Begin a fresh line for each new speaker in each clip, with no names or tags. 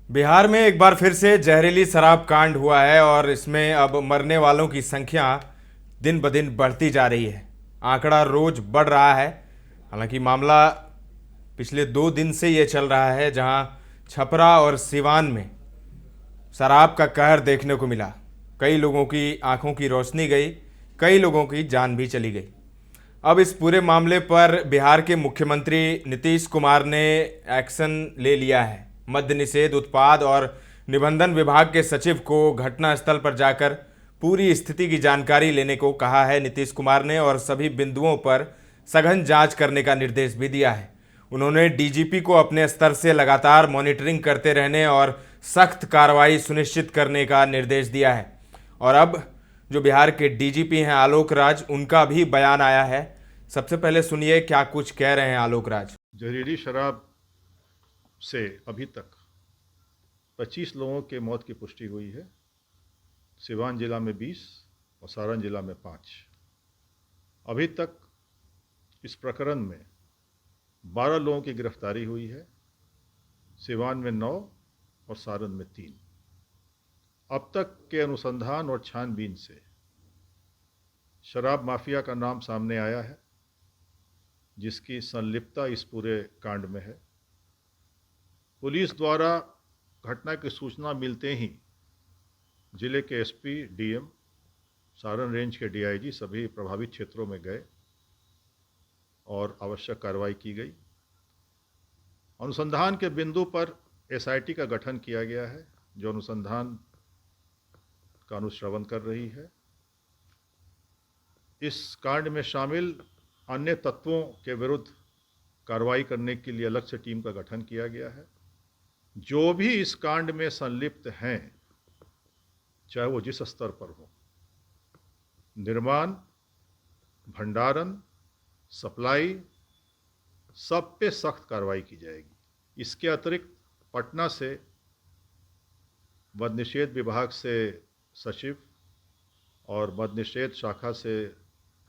बिहार में एक बार फिर से जहरीली शराब कांड हुआ है और इसमें अब मरने वालों की संख्या दिन ब दिन बढ़ती जा रही है। आंकड़ा रोज बढ़ रहा है। हालांकि मामला पिछले 2 दिन से ये चल रहा है, जहां छपरा और सिवान में शराब का कहर देखने को मिला। कई लोगों की आंखों की रोशनी गई, कई लोगों की जान भी चली गई। अब इस पूरे मामले पर बिहार के मुख्यमंत्री नीतीश कुमार ने एक्शन ले लिया है। मद्य निषेध, उत्पाद और निबंधन विभाग के सचिव को घटनास्थल पर जाकर पूरी स्थिति की जानकारी लेने को कहा है नीतीश कुमार ने, और सभी बिंदुओं पर सघन जांच करने का निर्देश भी दिया है। उन्होंने डीजीपी को अपने स्तर से लगातार मॉनिटरिंग करते रहने और सख्त कार्रवाई सुनिश्चित करने का निर्देश दिया है। और अब जो बिहार के डीजीपी हैं आलोक राज, उनका भी बयान आया है। सबसे पहले सुनिए क्या कुछ कह रहे हैं आलोक राज।
जहरीली शराब से अभी तक 25 लोगों के मौत की पुष्टि हुई है। सिवान जिला में 20 और सारण जिला में 5। अभी तक इस प्रकरण में 12 लोगों की गिरफ्तारी हुई है। सिवान में 9 और सारण में 3। अब तक के अनुसंधान और छानबीन से शराब माफिया का नाम सामने आया है, जिसकी संलिप्तता इस पूरे कांड में है। पुलिस द्वारा घटना की सूचना मिलते ही जिले के एसपी, डीएम, सारण रेंज के डीआईजी सभी प्रभावित क्षेत्रों में गए और आवश्यक कार्रवाई की गई। अनुसंधान के बिंदु पर एसआईटी का गठन किया गया है, जो अनुसंधान का अनुश्रवण कर रही है। इस कांड में शामिल अन्य तत्वों के विरुद्ध कार्रवाई करने के लिए अलग से टीम का गठन किया गया है। जो भी इस कांड में संलिप्त हैं, चाहे वो जिस स्तर पर हो, निर्माण, भंडारण, सप्लाई, सब पे सख्त कार्रवाई की जाएगी। इसके अतिरिक्त पटना से मद्य निषेध विभाग से सचिव और मद्य निषेध शाखा से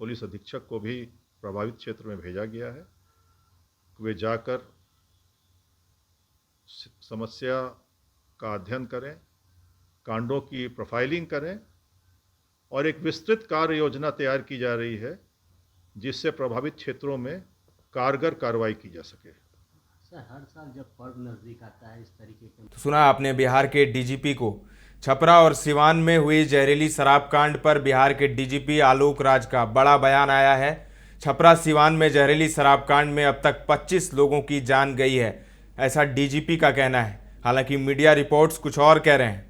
पुलिस अधीक्षक को भी प्रभावित क्षेत्र में भेजा गया है। वे जाकर समस्या का अध्ययन करें, कांडों की प्रोफाइलिंग करें और एक विस्तृत कार्य योजना तैयार की जा रही है, जिससे प्रभावित क्षेत्रों में कारगर कार्रवाई की जा सके।
सर, हर साल जब पर्व नजदीक आता है इस तरीके के
तो सुना आपने बिहार के डीजीपी को। छपरा और सिवान में हुई जहरीली शराब कांड पर बिहार के डीजीपी आलोक राज का बड़ा बयान आया है। छपरा सिवान में जहरीली शराब कांड में अब तक 25 लोगों की जान गई है, ऐसा डीजीपी का कहना है। हालांकि मीडिया रिपोर्ट्स कुछ और कह रहे हैं।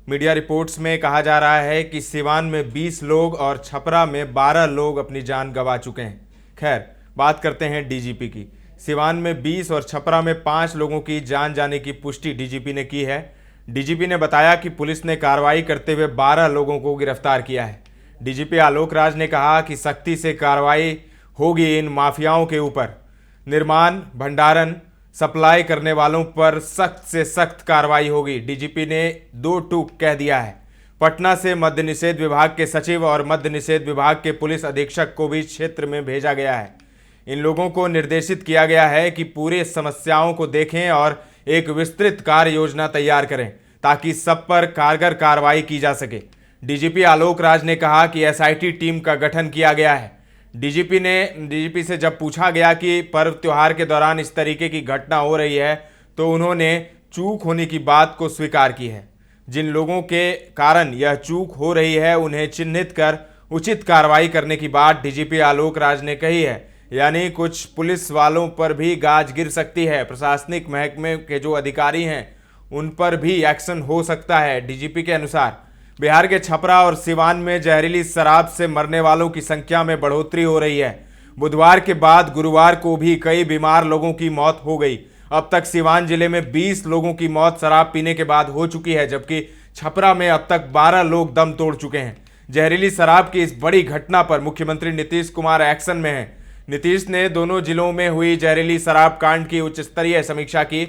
मीडिया रिपोर्ट्स में कहा जा रहा है कि सिवान में 20 लोग और छपरा में 12 लोग अपनी जान गंवा चुके हैं। खैर, बात करते हैं डीजीपी की। सिवान में 20 और छपरा में 5 लोगों की जान जाने की पुष्टि डीजीपी ने की है। डीजीपी ने बताया कि पुलिस ने कार्रवाई करते हुए 12 लोगों को गिरफ्तार किया है। डीजीपी आलोक राज ने कहा कि सख्ती से कार्रवाई होगी इन माफियाओं के ऊपर। निर्माण, भंडारण, सप्लाई करने वालों पर सख्त से सख्त कार्रवाई होगी। डीजीपी ने 2 टूक कह दिया है। पटना से मद्य निषेध विभाग के सचिव और मद्य निषेध विभाग के पुलिस अधीक्षक को भी क्षेत्र में भेजा गया है। इन लोगों को निर्देशित किया गया है कि पूरे समस्याओं को देखें और एक विस्तृत कार्य योजना तैयार करें, ताकि सब पर कारगर कार्रवाई की जा सके। डीजीपी आलोक राज ने कहा कि एसआईटी टीम का गठन किया गया है। डीजीपी से जब पूछा गया कि पर्व त्योहार के दौरान इस तरीके की घटना हो रही है, तो उन्होंने चूक होने की बात को स्वीकार की है। जिन लोगों के कारण यह चूक हो रही है, उन्हें चिन्हित कर उचित कार्रवाई करने की बात डीजीपी आलोक राज ने कही है। यानी कुछ पुलिस वालों पर भी गाज गिर सकती है। प्रशासनिक महकमे के जो अधिकारी हैं, उन पर भी एक्शन हो सकता है। डीजीपी के अनुसार बिहार के छपरा और सिवान में जहरीली शराब से मरने वालों की संख्या में बढ़ोतरी हो रही है। बुधवार के बाद गुरुवार को भी कई बीमार लोगों की मौत हो गई। अब तक सिवान जिले में 20 लोगों की मौत शराब पीने के बाद हो चुकी है, जबकि छपरा में अब तक 12 लोग दम तोड़ चुके हैं। जहरीली शराब की इस बड़ी घटना पर मुख्यमंत्री नीतीश कुमार एक्शन में हैं। नीतीश ने दोनों जिलों में हुई जहरीली शराब कांड की उच्च स्तरीय समीक्षा की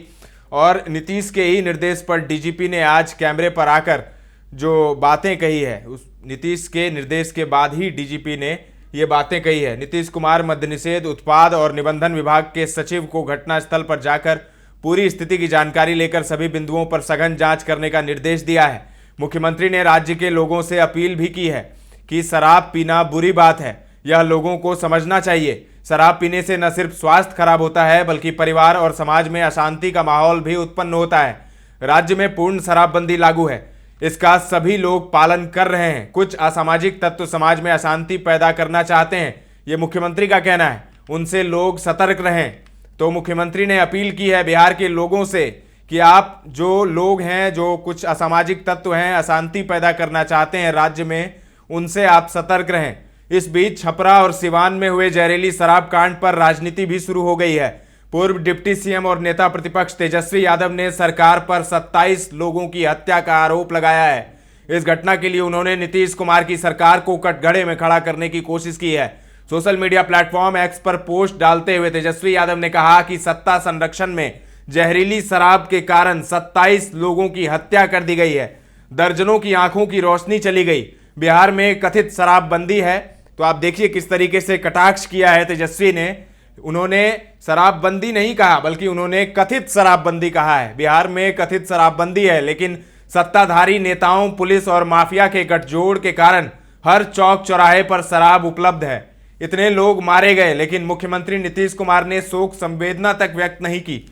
और नीतीश के ही निर्देश पर डीजीपी ने आज कैमरे पर आकर जो बातें कही है, उस नीतीश के निर्देश के बाद ही डीजीपी ने ये बातें कही है। नीतीश कुमार मद्य निषेध, उत्पाद और निबंधन विभाग के सचिव को घटनास्थल पर जाकर पूरी स्थिति की जानकारी लेकर सभी बिंदुओं पर सघन जांच करने का निर्देश दिया है। मुख्यमंत्री ने राज्य के लोगों से अपील भी की है कि शराब पीना बुरी बात है, यह लोगों को समझना चाहिए। शराब पीने से न सिर्फ स्वास्थ्य खराब होता है बल्कि परिवार और समाज में अशांति का माहौल भी उत्पन्न होता है। राज्य में पूर्ण शराबबंदी लागू है, इसका सभी लोग पालन कर रहे हैं। कुछ असामाजिक तत्व समाज में अशांति पैदा करना चाहते हैं, ये मुख्यमंत्री का कहना है, उनसे लोग सतर्क रहें। तो मुख्यमंत्री ने अपील की है बिहार के लोगों से कि आप जो लोग हैं, जो कुछ असामाजिक तत्व हैं, अशांति पैदा करना चाहते हैं राज्य में, उनसे आप सतर्क रहें। इस बीच छपरा और सिवान में हुए जहरीली शराब कांड पर राजनीति भी शुरू हो गई है। पूर्व डिप्टी सीएम और नेता प्रतिपक्ष तेजस्वी यादव ने सरकार पर 27 लोगों की हत्या का आरोप लगाया है। इस घटना के लिए उन्होंने नीतीश कुमार की सरकार को कटघरे में खड़ा करने की कोशिश की है। सोशल मीडिया प्लेटफॉर्म एक्स पर पोस्ट डालते हुए तेजस्वी यादव ने कहा कि सत्ता संरक्षण में जहरीली शराब के कारण 27 लोगों की हत्या कर दी गई है, दर्जनों की आंखों की रोशनी चली गई। बिहार में कथित शराबबंदी है, तो आप देखिए किस तरीके से कटाक्ष किया है तेजस्वी ने। उन्होंने शराबबंदी नहीं कहा बल्कि उन्होंने कथित शराबबंदी कहा है। बिहार में कथित शराबबंदी है, लेकिन सत्ताधारी नेताओं, पुलिस और माफिया के गठजोड़ के कारण हर चौक चौराहे पर शराब उपलब्ध है। इतने लोग मारे गए, लेकिन मुख्यमंत्री नीतीश कुमार ने शोक संवेदना तक व्यक्त नहीं की।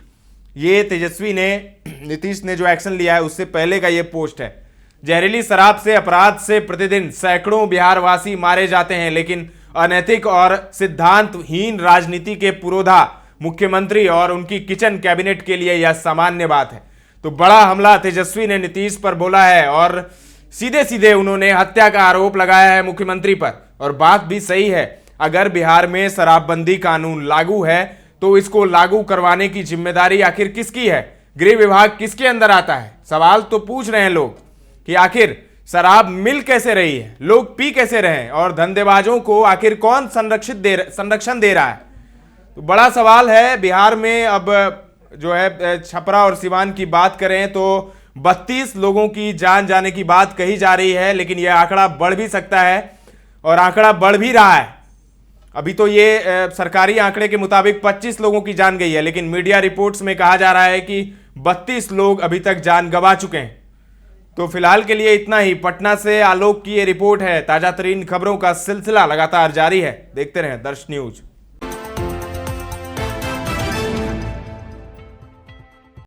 ये तेजस्वी ने, नीतीश ने जो एक्शन लिया है उससे पहले का ये पोस्ट है। जहरीली शराब से अपराध से प्रतिदिन सैकड़ों बिहारवासी मारे जाते हैं, लेकिन अनैतिक और सिद्धांतहीन राजनीति के पुरोधा मुख्यमंत्री और उनकी किचन कैबिनेट के लिए यह सामान्य बात है। तो बड़ा हमला तेजस्वी ने नीतीश पर बोला है और सीधे सीधे उन्होंने हत्या का आरोप लगाया है मुख्यमंत्री पर। और बात भी सही है, अगर बिहार में शराबबंदी कानून लागू है तो इसको लागू करवाने की जिम्मेदारी आखिर किसकी है? गृह विभाग किसके अंदर आता है? सवाल तो पूछ रहे हैं लोग कि आखिर शराब मिल कैसे रही है, लोग पी कैसे रहे हैं और धंधेबाजों को आखिर कौन संरक्षण दे रहा है? तो बड़ा सवाल है। बिहार में अब जो है छपरा और सिवान की बात करें तो 32 लोगों की जान जाने की बात कही जा रही है, लेकिन यह आंकड़ा बढ़ भी सकता है और आंकड़ा बढ़ भी रहा है। अभी तो ये सरकारी आंकड़े के मुताबिक 25 लोगों की जान गई है, लेकिन मीडिया रिपोर्ट्स में कहा जा रहा है कि 32 लोग अभी तक जान गंवा चुके हैं। तो फिलहाल के लिए इतना ही। पटना से आलोक की ये रिपोर्ट है। ताजा तरीन खबरों का सिलसिला लगातार जारी है, देखते रहें दर्श न्यूज।